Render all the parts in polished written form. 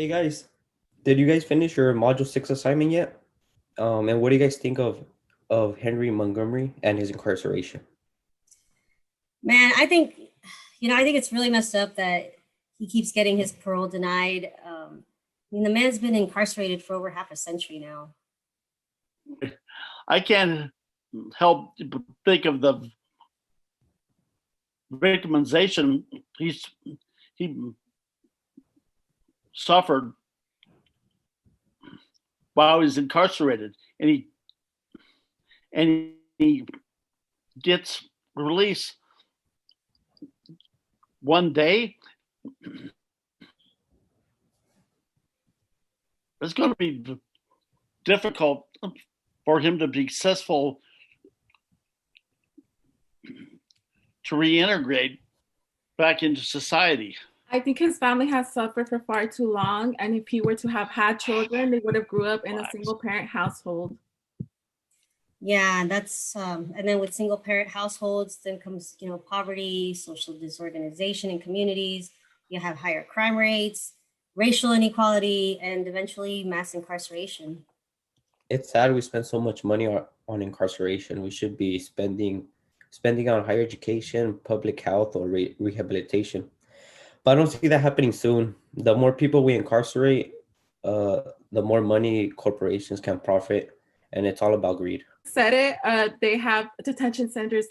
Hey guys, did you guys finish your Module 6 assignment yet? And what do you guys think of Henry Montgomery and his incarceration? Man, I think it's really messed up that he keeps getting his parole denied. The man's been incarcerated for over half a century now. I can't help but think of the victimization he suffered while he was incarcerated, and he gets released one day. It's going to be difficult for him to be successful to reintegrate back into society. I think his family has suffered for far too long, and if he were to have had children, they would have grew up in a single parent household. Yeah, and then with single parent households, then comes, poverty, social disorganization in communities. You have higher crime rates, racial inequality, and eventually mass incarceration. It's sad we spend so much money on incarceration. We should be spending on higher education, public health, or rehabilitation. But I don't see that happening soon. The more people we incarcerate, the more money corporations can profit, and it's all about greed. Said it. They have detention centers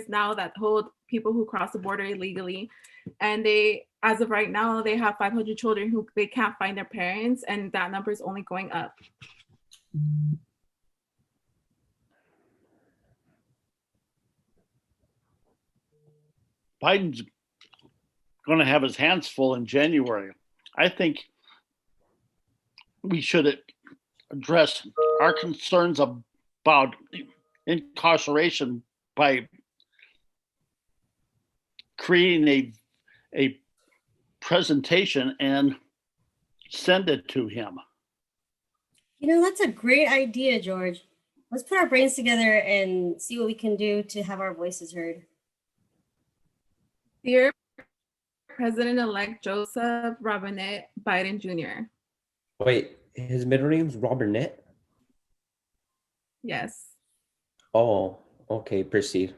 now that hold people who cross the border illegally, and as of right now, they have 500 children who they can't find their parents, and that number is only going up. Biden's going to have his hands full in January. I think we should address our concerns about incarceration by creating a presentation and send it to him. That's a great idea, George. Let's put our brains together and see what we can do to have our voices heard. Dear President-elect Joseph Robinette Biden Jr. Wait, his middle name's Robinette? Yes. Oh, okay, proceed.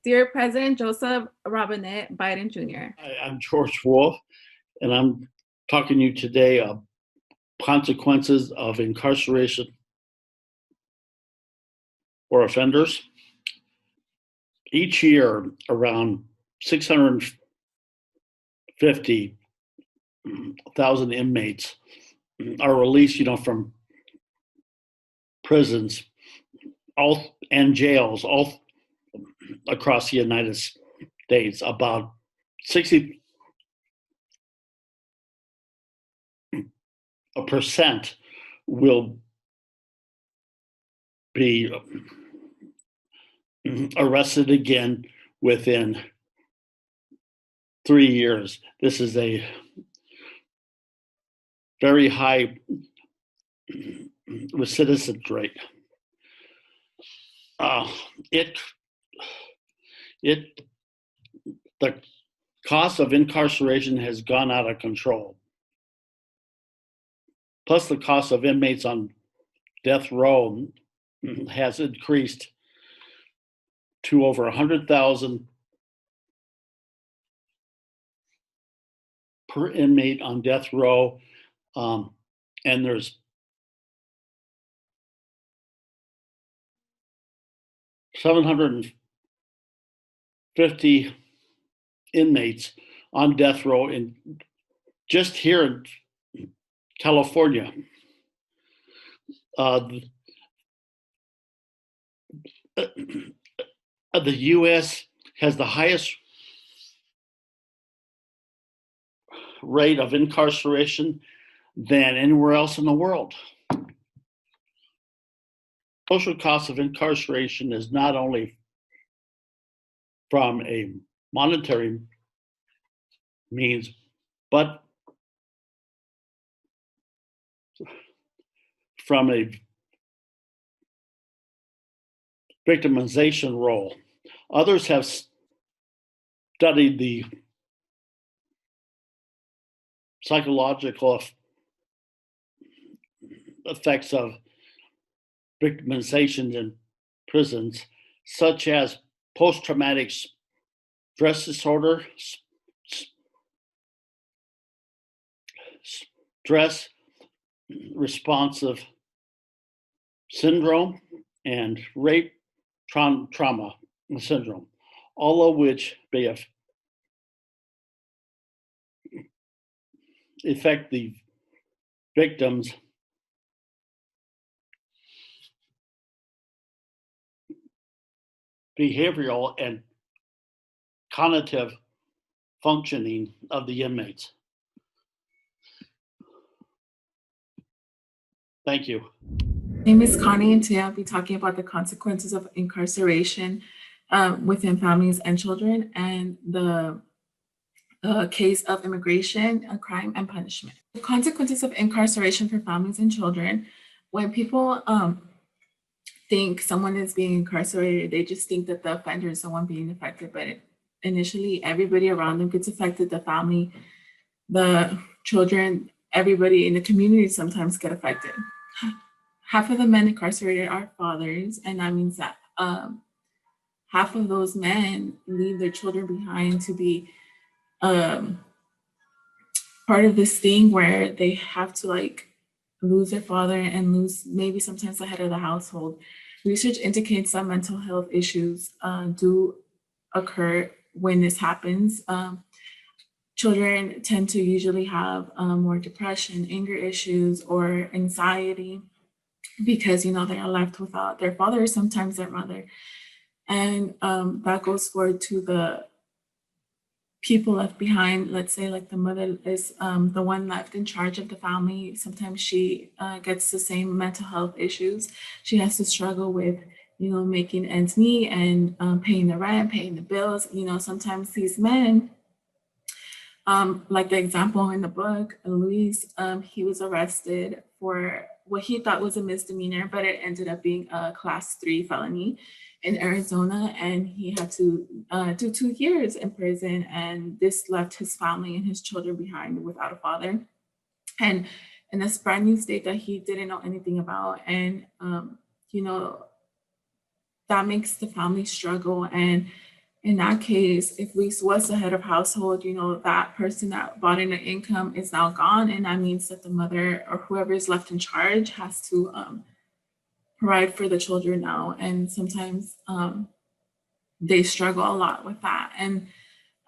Dear President Joseph Robinette Biden Jr. I'm George Wolf, and I'm talking to you today of consequences of incarceration for offenders. Each year, around 650,000 inmates are released, from prisons and jails all across the United States. About 60% will be arrested again within 3 years. This is a very high recidivism rate. The cost of incarceration has gone out of control. Plus, the cost of inmates on death row has increased to over 100,000 per inmate on death row, and there's 750 inmates on death row just here in California. The U.S. has the highest rate of incarceration than anywhere else in the world. Social cost of incarceration is not only from a monetary means, but from a victimization role. Others have studied the psychological effects of victimization in prisons, such as post-traumatic stress disorder, stress responsive syndrome, and rape trauma syndrome, all of which may affect the victims' behavioral and cognitive functioning of the inmates. Thank you. My name is Connie, and today I'll be talking about the consequences of incarceration within families and children, and the case of immigration, crime, and punishment. The consequences of incarceration for families and children. When people think someone is being incarcerated, they just think that the offender is someone being affected, but initially everybody around them gets affected. The family, the children, everybody in the community sometimes get affected. Half of the men incarcerated are fathers, and that means that half of those men leave their children behind to be part of this thing where they have to like lose their father and lose maybe sometimes the head of the household. Research indicates that mental health issues do occur when this happens. Children tend to usually have more depression, anger issues, or anxiety because, you know, they are left without their father, sometimes their mother. And that goes forward to the people left behind. Let's say like the mother is the one left in charge of the family. Sometimes she gets the same mental health issues. She has to struggle with, you know, making ends meet and paying the rent, paying the bills. You know, sometimes these men, like the example in the book, Luis, he was arrested for what he thought was a misdemeanor, but it ended up being a class 3 felony in Arizona, and he had to do 2 years in prison, and this left his family and his children behind without a father, and in this brand new state that he didn't know anything about. And you know, that makes the family struggle. And in that case, if Luis was the head of household, you know, that person that brought in the income is now gone, and that means that the mother or whoever is left in charge has to provide for the children now. And sometimes they struggle a lot with that. And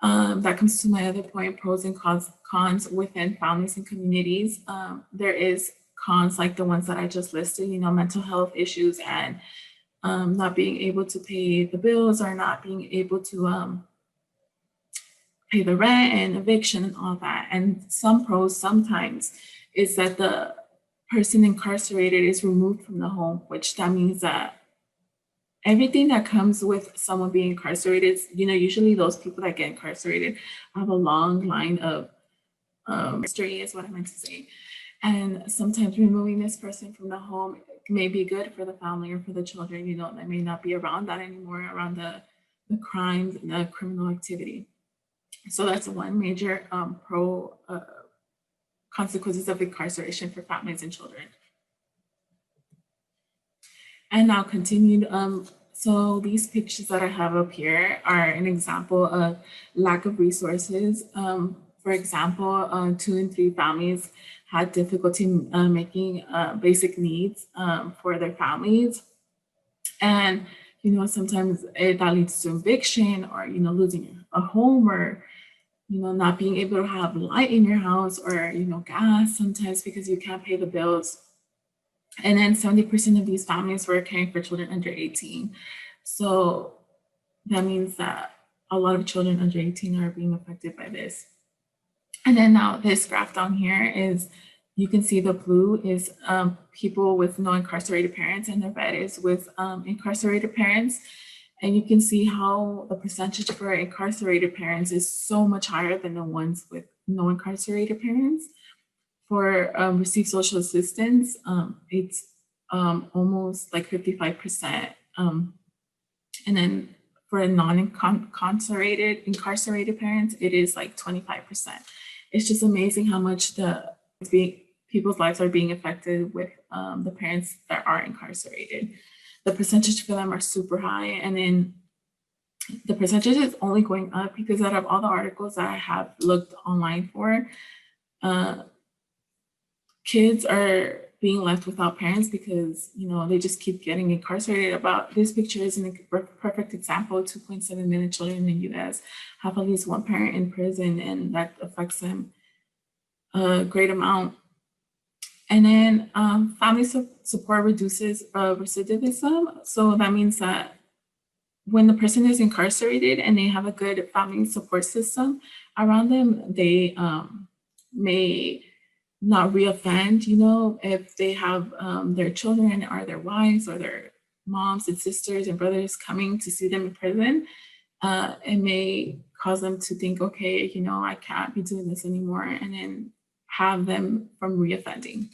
that comes to my other point, pros and cons within families and communities. There is cons like the ones that I just listed, you know, mental health issues and not being able to pay the bills or not being able to pay the rent and eviction and all that. And some pros sometimes is that the person incarcerated is removed from the home, which that means that everything that comes with someone being incarcerated, you know, usually those people that get incarcerated have a long line of history is what I meant to say. And sometimes removing this person from the home may be good for the family or for the children, you know, that may not be around that anymore, around the crimes and the criminal activity. So that's one major pro consequences of incarceration for families and children. And now continued, so these pictures that I have up here are an example of lack of resources. For example, 2 and 3 families had difficulty making basic needs for their families. And, you know, sometimes that leads to eviction or, you know, losing a home or, you know, not being able to have light in your house or, you know, gas sometimes because you can't pay the bills. And then 70% of these families were caring for children under 18. So that means that a lot of children under 18 are being affected by this. And then now this graph down here is, you can see the blue is people with no incarcerated parents, and the red is with incarcerated parents. And you can see how the percentage for incarcerated parents is so much higher than the ones with no incarcerated parents. For receive social assistance, it's almost like 55%. And then for non-incarcerated parents, it is like 25%. it's just amazing how much people's lives are being affected with the parents that are incarcerated. The percentage for them are super high, and then the percentage is only going up because out of all the articles that I have looked online for, kids are being left without parents because, you know, they just keep getting incarcerated. About this picture is a perfect example. 2.7 million children in the US have at least one parent in prison, and that affects them a great amount. And then family support reduces recidivism. So that means that when the person is incarcerated and they have a good family support system around them, they may not reoffend, you know, if they have their children or their wives or their moms and sisters and brothers coming to see them in prison. It may cause them to think, okay, you know, I can't be doing this anymore, and then have them from reoffending.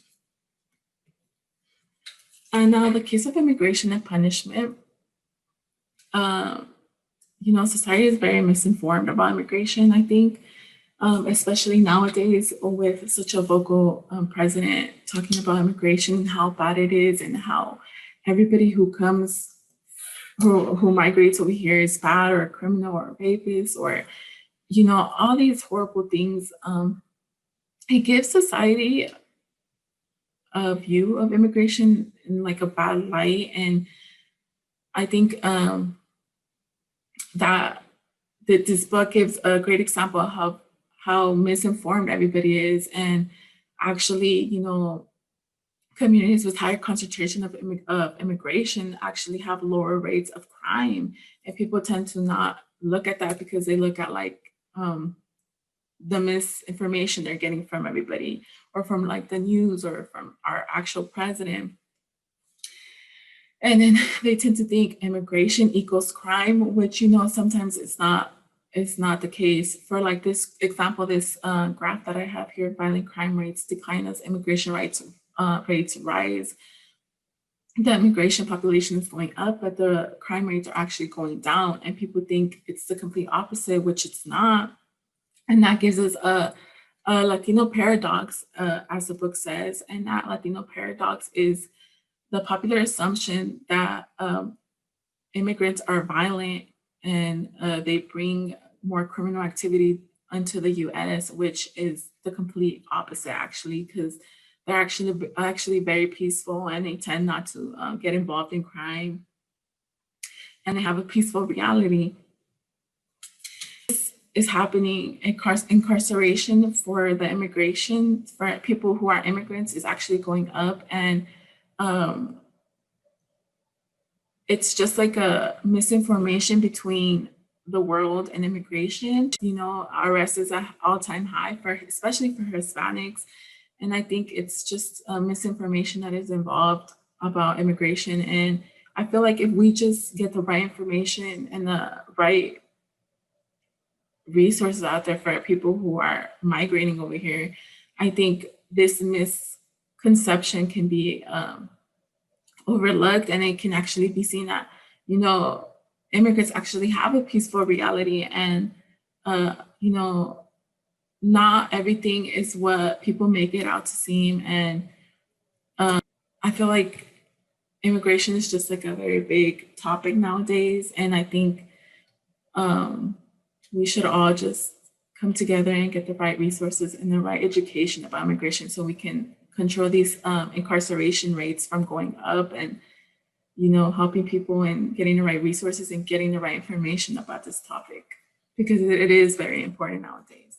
And now the case of immigration and punishment, you know, society is very misinformed about immigration, I think, especially nowadays with such a vocal president talking about immigration and how bad it is, and how everybody who comes, who migrates over here is bad or a criminal or a rapist, or, you know, all these horrible things. It gives society a view of immigration in like a bad light. And I think that this book gives a great example of how misinformed everybody is. And actually, you know, communities with higher concentration of immigration actually have lower rates of crime. And people tend to not look at that because they look at like the misinformation they're getting from everybody, or from like the news, or from our actual president. And then they tend to think immigration equals crime, which, you know, sometimes it's not the case. For like this example, this graph that I have here, violent crime rates decline as immigration rates rise. The immigration population is going up, but the crime rates are actually going down. And people think it's the complete opposite, which it's not. And that gives us a Latino paradox, as the book says. And that Latino paradox is the popular assumption that immigrants are violent and they bring more criminal activity into the US, which is the complete opposite, actually, because they're actually very peaceful, and they tend not to get involved in crime, and they have a peaceful reality. This is happening. Incarceration for the immigration, for people who are immigrants, is actually going up. And it's just like a misinformation between the world and immigration. You know, arrest is at all-time high, especially for Hispanics. And I think it's just misinformation that is involved about immigration. And I feel like if we just get the right information and the right resources out there for people who are migrating over here, I think this misconception can be overlooked, and it can actually be seen that, you know, immigrants actually have a peaceful reality, and you know, not everything is what people make it out to seem. And I feel like immigration is just like a very big topic nowadays, and I think we should all just come together and get the right resources and the right education about immigration, so we can control these incarceration rates from going up, and, you know, helping people and getting the right resources and getting the right information about this topic, because it is very important nowadays.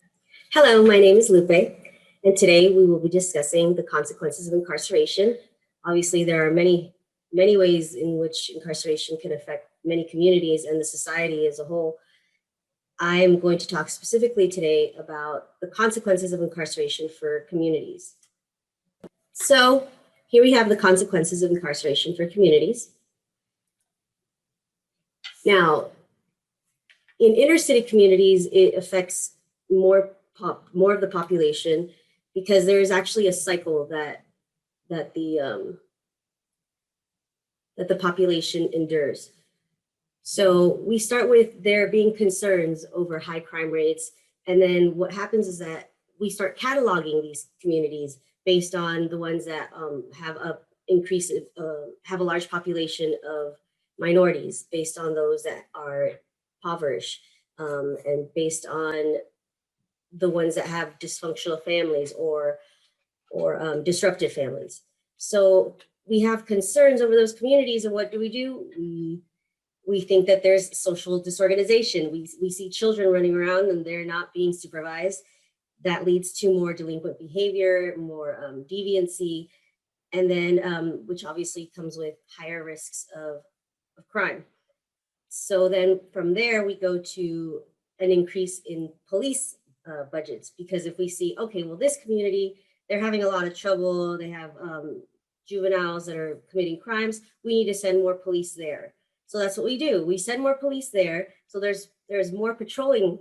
Hello, my name is Lupe, and today we will be discussing the consequences of incarceration. Obviously, there are many ways in which incarceration can affect many communities and the society as a whole. I am going to talk specifically today about the consequences of incarceration for communities. So here we have the consequences of incarceration for communities. Now, in inner city communities, it affects more of the population, because there is actually a cycle that the population endures. So we start with there being concerns over high crime rates, and then what happens is that we start cataloging these communities based on the ones that have a increase, have a large population of minorities, based on those that are impoverished, and based on the ones that have dysfunctional families or disrupted families. So we have concerns over those communities, and what do? We think that there's social disorganization. We see children running around and they're not being supervised. That leads to more delinquent behavior, more deviancy, and then which obviously comes with higher risks of crime. So then from there, we go to an increase in police budgets, because if we see, okay, well, this community, they're having a lot of trouble, they have juveniles that are committing crimes, we need to send more police there. So that's what we do. We send more police there. So there's more patrolling,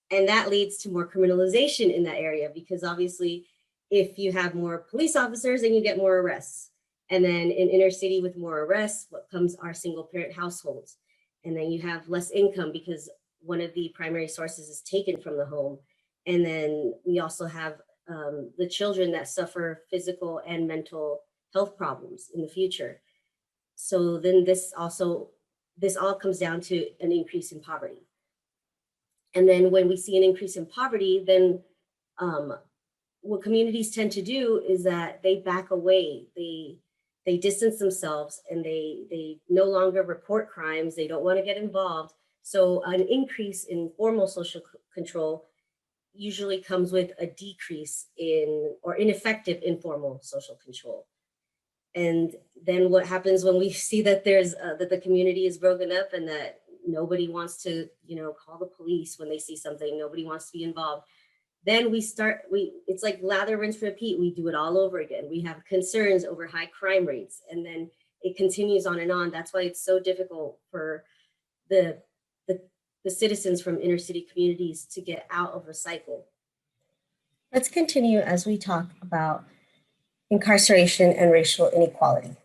and that leads to more criminalization in that area, because obviously if you have more police officers, then you get more arrests. And then in inner city with more arrests, what comes are single parent households. And then you have less income because one of the primary sources is taken from the home. And then we also have the children that suffer physical and mental health problems in the future. So then this all comes down to an increase in poverty. And then when we see an increase in poverty, then what communities tend to do is that they back away, they distance themselves, and they no longer report crimes, they don't want to get involved. So an increase in formal social control usually comes with a decrease in or ineffective informal social control. And then what happens when we see that there's that the community is broken up and that nobody wants to, call the police when they see something, nobody wants to be involved, then it's like lather, rinse, repeat. We do it all over again. We have concerns over high crime rates, and then it continues on and on. That's why it's so difficult for the citizens from inner city communities to get out of the cycle. Let's continue as we talk about incarceration and racial inequality.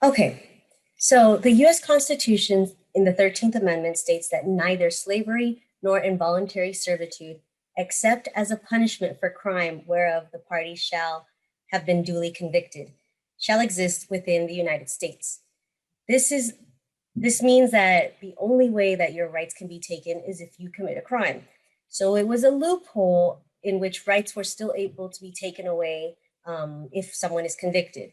Okay, so the US Constitution in the 13th Amendment states that neither slavery nor involuntary servitude, except as a punishment for crime whereof the party shall have been duly convicted, shall exist within the United States. This means that the only way that your rights can be taken is if you commit a crime. So it was a loophole in which rights were still able to be taken away if someone is convicted.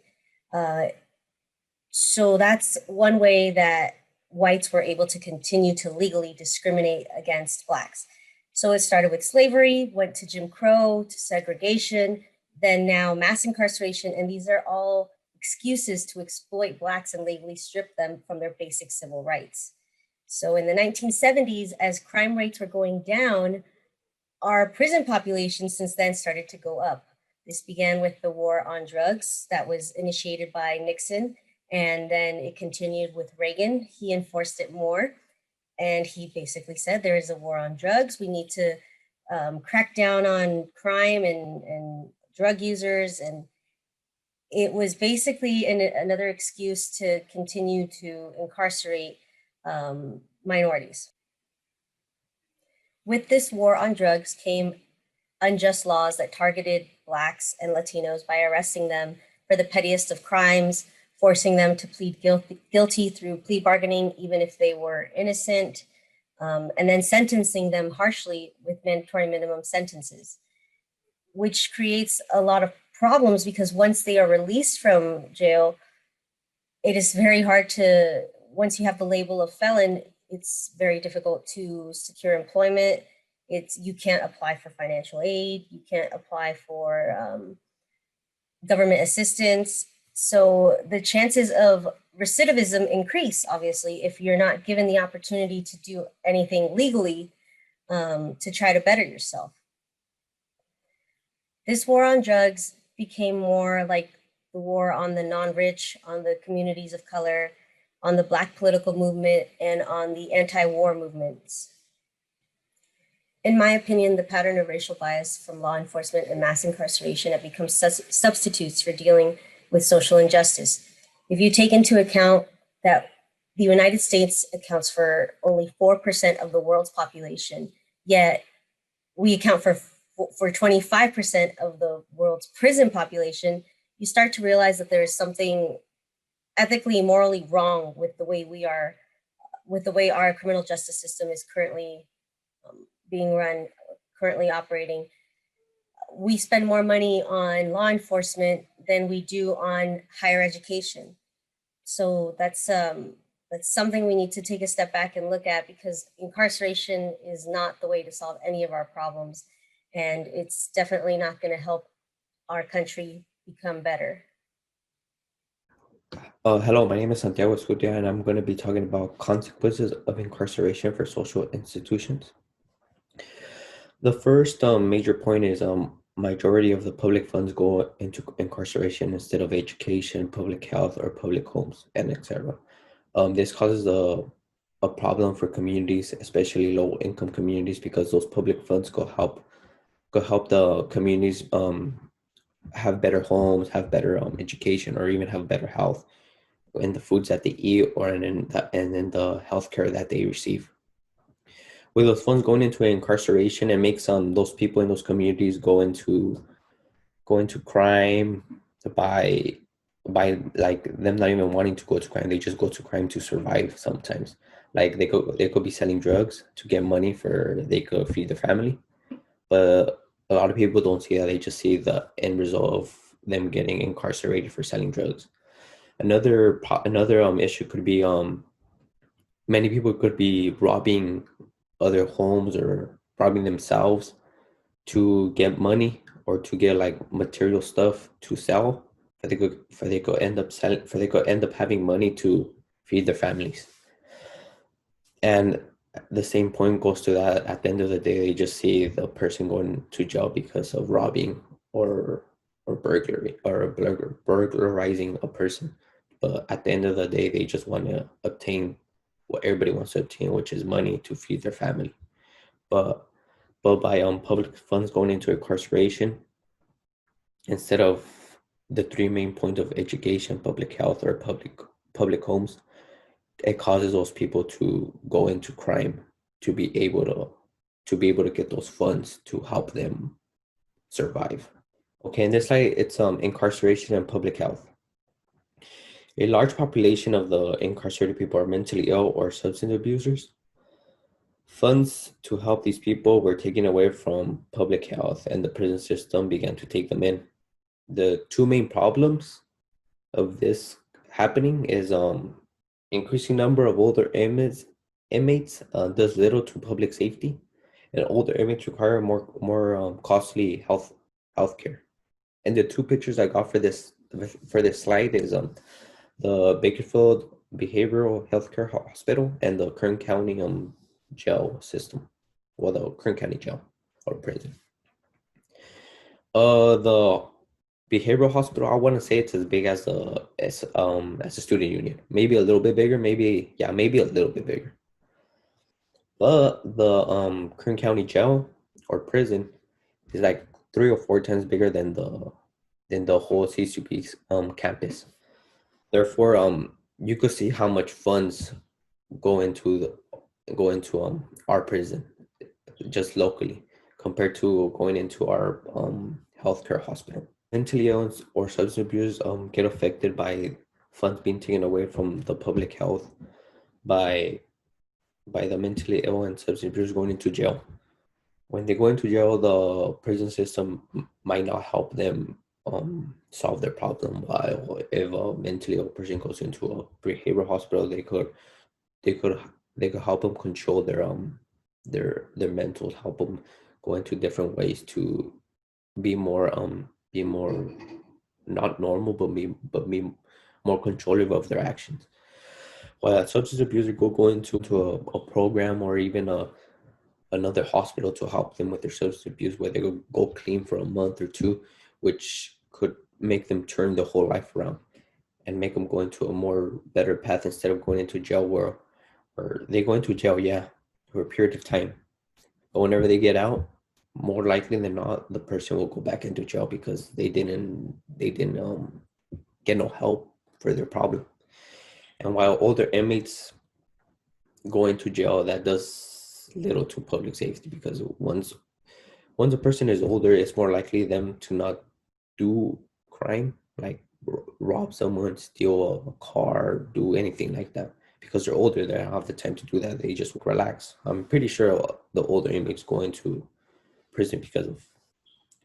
So that's one way that whites were able to continue to legally discriminate against Blacks. So it started with slavery, went to Jim Crow, to segregation, then now mass incarceration, and these are all excuses to exploit Blacks and legally strip them from their basic civil rights. So in the 1970s, as crime rates were going down, our prison population since then started to go up. This began with the war on drugs that was initiated by Nixon, and then it continued with Reagan. He enforced it more, and he basically said there is a war on drugs. We need to crack down on crime and drug users, and it was basically another excuse to continue to incarcerate minorities. With this war on drugs came unjust laws that targeted Blacks and Latinos by arresting them for the pettiest of crimes, forcing them to plead guilty through plea bargaining, even if they were innocent, and then sentencing them harshly with mandatory minimum sentences, which creates a lot of problems because once they are released from jail, it is very hard to, once you have the label of felon, it's very difficult to secure employment. You can't apply for financial aid, you can't apply for government assistance. So the chances of recidivism increase, obviously, if you're not given the opportunity to do anything legally to try to better yourself. This war on drugs became more like the war on the non-rich, on the communities of color, on the Black political movement, and on the anti-war movements. In my opinion, the pattern of racial bias from law enforcement and mass incarceration have become substitutes for dealing with social injustice. If you take into account that the United States accounts for only 4% of the world's population, yet we account for 25% of the world's prison population, you start to realize that there is something ethically, morally wrong with the way our criminal justice system is currently being run, currently operating. We spend more money on law enforcement than we do on higher education. So that's something we need to take a step back and look at, because incarceration is not the way to solve any of our problems. And it's definitely not going to help our country become better. Hello, my name is Santiago Escutia, and I'm going to be talking about consequences of incarceration for social institutions. The first major point is majority of the public funds go into incarceration instead of education, public health, or public homes, and etc. This causes a problem for communities, especially low-income communities, because those public funds go help the communities have better homes, have better education, or even have better health in the foods that they eat, or in the healthcare that they receive. With those funds going into incarceration, it makes those people in those communities go into crime by like them not even wanting to go to crime. They just go to crime to survive sometimes. Like they could be selling drugs to get money they could feed their family. But a lot of people don't see that. They just see the end result of them getting incarcerated for selling drugs. Another issue could be many people could be robbing other homes or robbing themselves to get money or to get like material stuff to sell, for they could end up having money to feed their families. And the same point goes to that at the end of the day, they just see the person going to jail because of robbing or burglary or burglarizing a person. But at the end of the day, they just want to obtain what everybody wants to obtain, which is money to feed their family. But by public funds going into incarceration, instead of the three main points of education, public health, or public homes, it causes those people to go into crime to be able to get those funds to help them survive. Okay, in this slide, it's incarceration and public health. A large population of the incarcerated people are mentally ill or substance abusers. Funds to help these people were taken away from public health, and the prison system began to take them in. The two main problems of this happening is increasing number of older inmates does little to public safety, and older inmates require more costly health care. And the two pictures I got for this slide is the Bakersfield Behavioral Healthcare Hospital and the Kern County jail system, well, the Kern County jail or prison. The behavioral hospital, I want to say it's as big as a student union, maybe a little bit bigger, maybe a little bit bigger. But the Kern County jail or prison is like 3 or 4 times bigger than the whole CCP campus. Therefore, you could see how much funds go into our prison just locally compared to going into our healthcare hospital. Mentally ill or substance abuse get affected by funds being taken away from the public health by the mentally ill and substance abusers going into jail. When they go into jail, the prison system might not help them solve their problem. While if a mentally ill person goes into a behavioral hospital, they could help them control their mentals, help them go into different ways to be more not normal, but be more controlling of their actions. While a substance abuser go into a program or even another hospital to help them with their substance abuse, where they go clean for a month or two, which could make them turn their whole life around and make them go into a more better path instead of going into jail or they go into jail, for a period of time. But whenever they get out, more likely than not, the person will go back into jail because they didn't get no help for their problem. And while older inmates go into jail, that does little to public safety, because once a person is older, it's more likely them to not do crime, like rob someone, steal a car, do anything like that. Because they're older, they don't have the time to do that. They just relax. I'm pretty sure the older inmates go into prison because of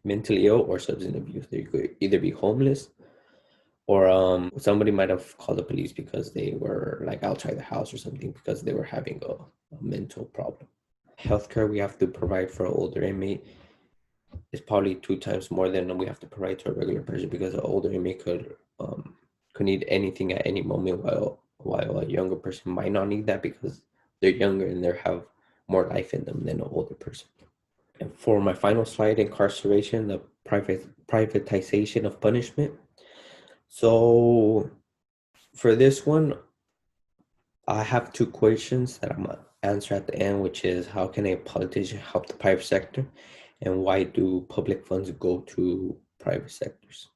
mentally ill or substance abuse. They could either be homeless, or somebody might have called the police because they were like outside the house or something, because they were having a mental problem. Healthcare we have to provide for an older inmate is probably 2 times more than we have to provide to a regular person, because an older inmate could need anything at any moment, while a younger person might not need that because they're younger and they have more life in them than an older person. And for my final slide, incarceration, the privatization of punishment. So for this one, I have 2 questions that I'm gonna answer at the end, which is, how can a politician help the private sector, and why do public funds go to private sectors?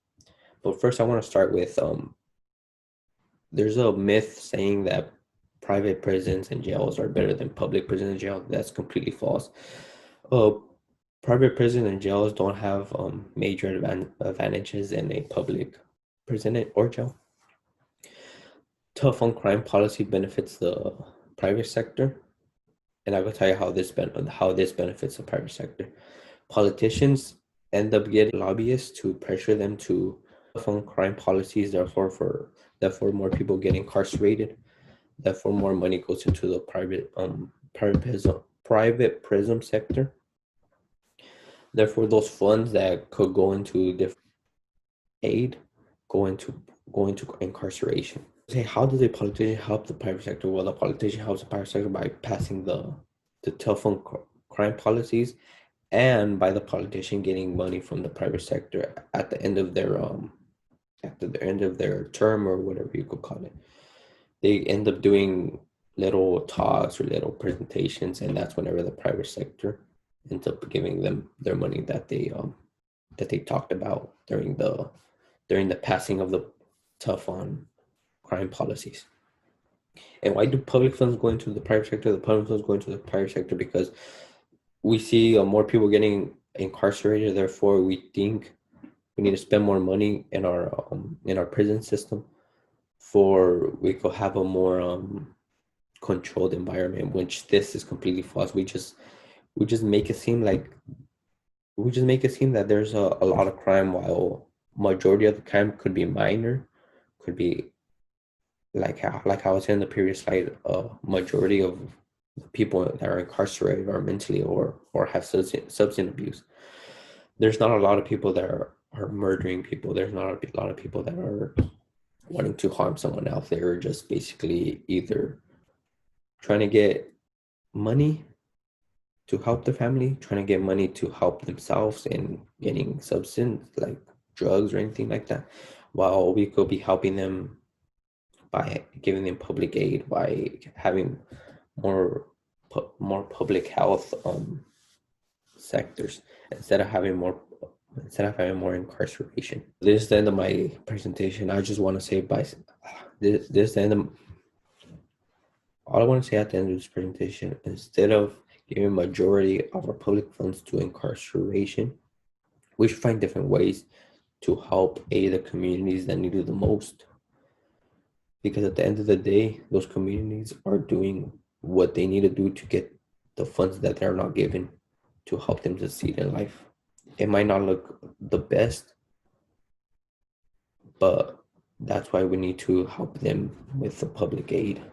But first, I want to start with there's a myth saying that private prisons and jails are better than public prisons and jails. That's completely false. Private prisons and jails don't have major advantages in a public prison or jail. Tough on crime policy benefits the private sector, and I will tell you how this benefits the private sector. Politicians end up getting lobbyists to pressure them to tough on crime policies, therefore more people get incarcerated, therefore more money goes into the private prison sector. Therefore, those funds that could go into different aid go into incarceration. Say, how does a politician help the private sector? Well, the politician helps the private sector by passing the tough on crime policies, and by the politician getting money from the private sector at the end of their term, or whatever you could call it. They end up doing little talks or little presentations, and that's whenever the private sector ends up giving them their money that they talked about during the passing of the tough on crime policies. And why do public funds go into the private sector? The public funds go into the private sector because we see more people getting incarcerated. Therefore, we think we need to spend more money in our prison system, for we could have a more controlled environment. Which this is completely false. We just make it seem like that there's a lot of crime, while majority of the crime could be minor, could be like I was in the previous slide. Majority of the people that are incarcerated are mentally or have substance abuse. There's not a lot of people that are murdering people. There's not a lot of people that are wanting to harm someone else. They're just basically either trying to get money to help the family, trying to get money to help themselves, and getting substance like drugs or anything like that, while we could be helping them by giving them public aid, by having more public health sectors, instead of having more incarceration. This is the end of my presentation. I just want to say all I want to say at the end of this presentation, instead of giving majority of our public funds to incarceration, we should find different ways to help aid the communities that need it the most. Because at the end of the day, those communities are doing what they need to do to get the funds that they're not given to help them succeed in life. It might not look the best, but that's why we need to help them with the public aid,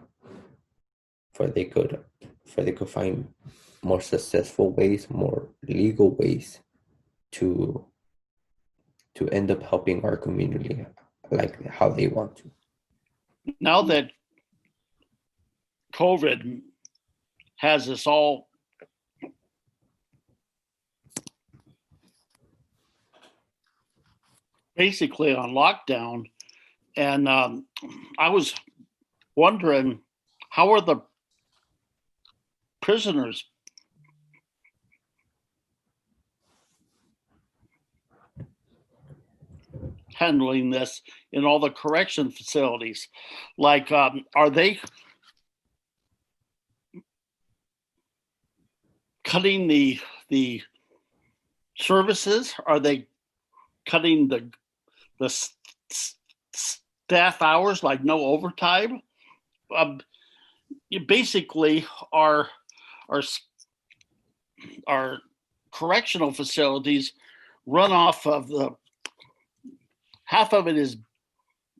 for they could find more successful ways, more legal ways to end up helping our community like how they want to. Now that COVID has us all basically on lockdown, and I was wondering, how are the prisoners handling this in all the correction facilities? Like, are they cutting the services? Are they cutting the staff hours, like no overtime? Basically, our correctional facilities run off of half of it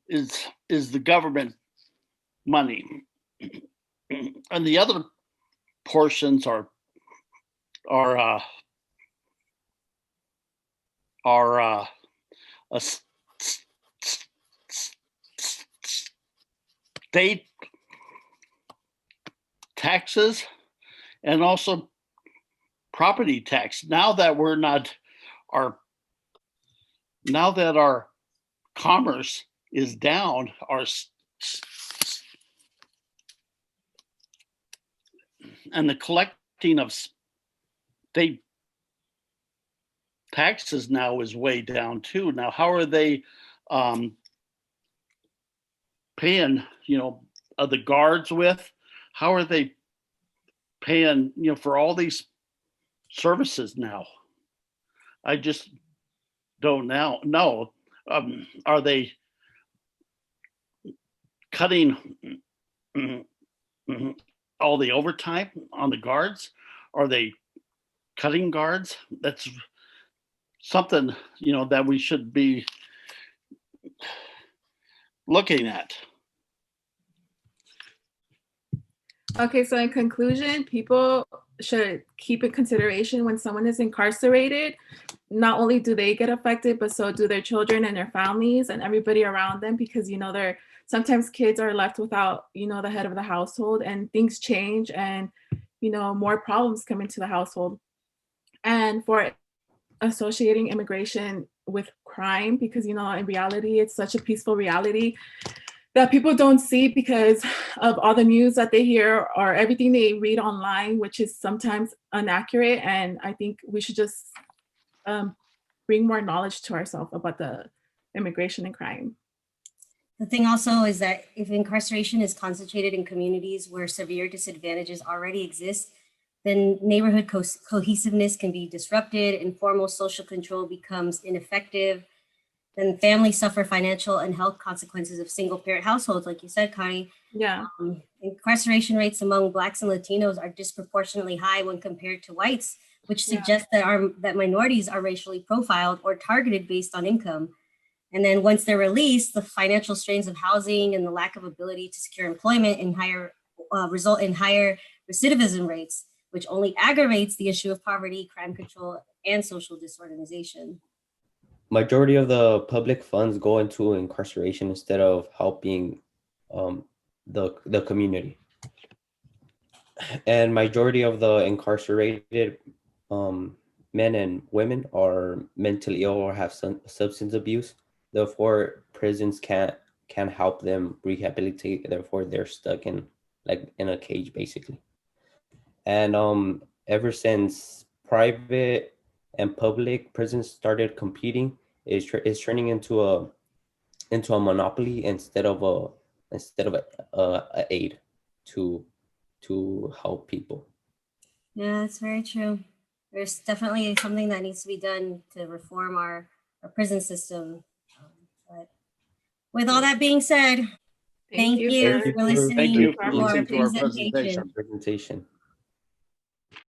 is the government money, and the other portions are state taxes and also property tax. Now that our commerce is down, and the collecting of state taxes now is way down too. Now, how are they paying, the guards with? How are they paying, for all these services now? I just don't know. Are they cutting all the overtime on the guards? Are they cutting guards? That's something, that we should be looking at. Okay, so in conclusion, people should keep in consideration when someone is incarcerated, not only do they get affected, but so do their children and their families and everybody around them, because sometimes kids are left without, the head of the household, and things change, and more problems come into the household. And for associating immigration with crime, because in reality, it's such a peaceful reality that people don't see because of all the news that they hear or everything they read online, which is sometimes inaccurate. And I think we should just bring more knowledge to ourselves about the immigration and crime. The thing also is that if incarceration is concentrated in communities where severe disadvantages already exist, then neighborhood cohesiveness can be disrupted, informal social control becomes ineffective, then families suffer financial and health consequences of single parent households, like you said, Connie. Yeah. Incarceration rates among Blacks and Latinos are disproportionately high when compared to whites, which suggests that minorities are racially profiled or targeted based on income. And then once they're released, the financial strains of housing and the lack of ability to secure employment result in higher recidivism rates, which only aggravates the issue of poverty, crime control, and social disorganization. Majority of the public funds go into incarceration instead of helping the community. And majority of the incarcerated men and women are mentally ill or have substance abuse. Therefore, prisons can't help them rehabilitate. Therefore, they're stuck in a cage, basically. And ever since private and public prisons started competing, it's turning into a monopoly instead of a aid to help people. Yeah, that's very true. There's definitely something that needs to be done to reform our prison system. But with all that being said, thank you for listening Thank you to for our listening to our presentation. Presentation.